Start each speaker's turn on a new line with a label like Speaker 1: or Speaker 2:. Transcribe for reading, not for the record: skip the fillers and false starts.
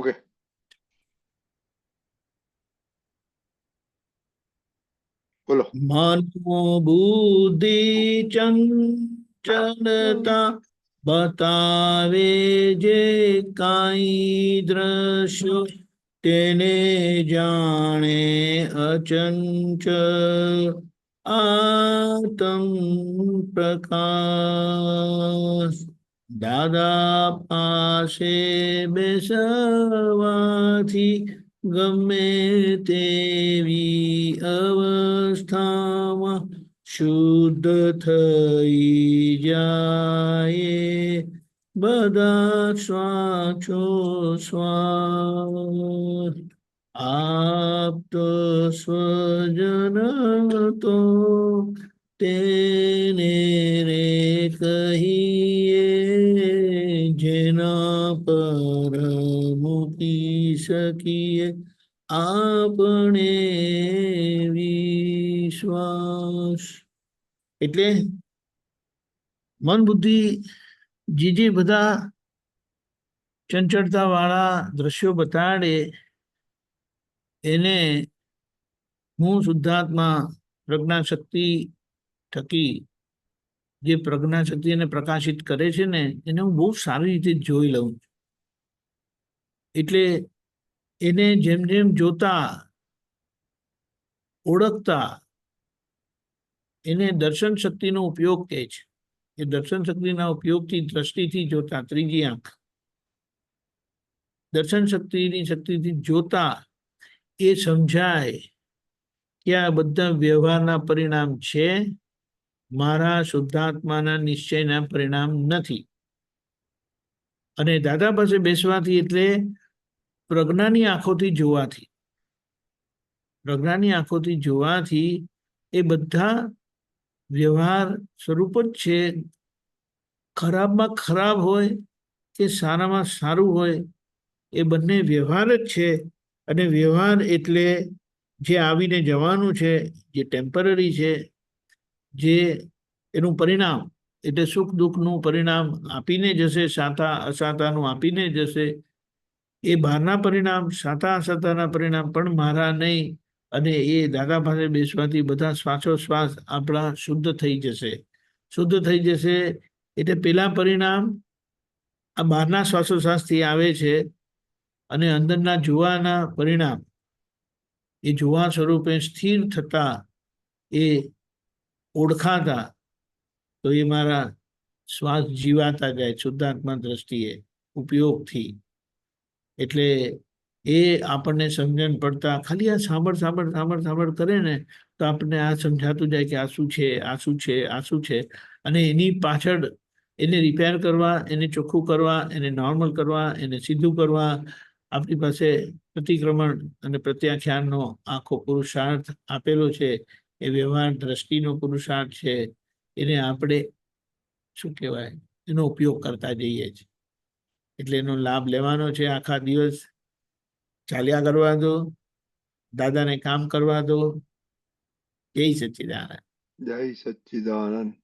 Speaker 1: Okay. બોલો.
Speaker 2: મનોબુદ્ધિ ચંચળતા બતાવે જે કાંઈ દ્રશ્યો તેને જાણે અચંચળ આતમ પ્રકાશ. દાદા પાસે બેસવાથી ગમે તેવી અવસ્થામાં શુદ્ધ થઈ જાય બધા શ્વાસોશ્વાસ. આપતો સ્વજન તો તેને રે કહીએ જેના પર મૂકી શકીએ આપણે વિશ્વાસ. એટલે મન બુદ્ધિ જે બધા ચંચળતા વાળા દ્રશ્યો બતાડે એને હું શુદ્ધાત્મા પ્રજ્ઞાશક્તિ થકી જે પ્રજ્ઞાશક્તિ એને પ્રકાશિત કરે છે ને એને હું બહુ સારી રીતે જોઈ લઉં છું. એટલે એને જેમ જેમ જોતા ઓળખતા એને દર્શન શક્તિનો ઉપયોગ કહે છે. એ દર્શન શક્તિના ઉપયોગથી દ્રષ્ટિથી જોતા, ત્રીજી આંખ દર્શન શક્તિની શક્તિથી જોતા એ સમજાય કે આ બધા વ્યવહારના પરિણામ છે, મારા શુદ્ધાત્માના નિશ્ચયના પરિણામ નથી. અને દાદા પાસે બેસવાથી એટલે પ્રજ્ઞાની આંખોથી જોવાથી, પ્રજ્ઞાની આંખોથી જોવાથી એ બધા વ્યવહાર સ્વરૂપ જ છે. ખરાબમાં ખરાબ હોય કે સારામાં સારું હોય એ બંને વ્યવહાર જ છે. અને વ્યવહાર એટલે જે આવીને જવાનું છે, જે ટેમ્પરરી છે, જે એનું પરિણામ એટલે સુખ દુઃખનું પરિણામ આપીને જશે, સાતા અસાતાનું આપીને જશે. એ બહારના પરિણામ, સાતા અસાતાના પરિણામ પણ મારા નહીં. અને એ દાદા પાસે બેસવાથી બધા શ્વાસોશ્વાસ આપણા શુદ્ધ થઈ જશે. શુદ્ધ થઈ જશે એટલે પેલા પરિણામ આ બહારના શ્વાસોશ્વાસથી આવે છે અને અંદરના જોવાના પરિણામ એ જોવા સ્વરૂપે સ્થિર થતા એ ઓળખાતા તો એ મારા શ્વાસ જીવાતા જાય શુદ્ધાત્મા દ્રષ્ટિએ ઉપયોગથી. એટલે એ આપણને સમજણ પડતા ખાલી આ સાંભળ કરે ને તો આપણને આ સમજાતું જાય કે આ શું છે, આ શું છે, આ શું છે. અને એની પાછળ એને રિપેર કરવા, એને ચોખ્ખું કરવા, એને નોર્મલ કરવા, એને સીધું કરવા આપણી પાસે પ્રતિક્રમણ અને પ્રત્યાખ્યાનનો આખો પુરુષાર્થ આપેલો છે. એ વ્યવહાર દ્રષ્ટિનો પુરુષાર્થ છે. એને આપણે શું કહેવાય એનો ઉપયોગ કરતા જઈએ છીએ. એટલે એનો લાભ લેવાનો છે. આખા દિવસ ચાલ્યા કરવા દો, દાદાને કામ કરવા દો. જય સચ્ચિદાનંદ.
Speaker 1: જય સચ્ચિદાનંદ.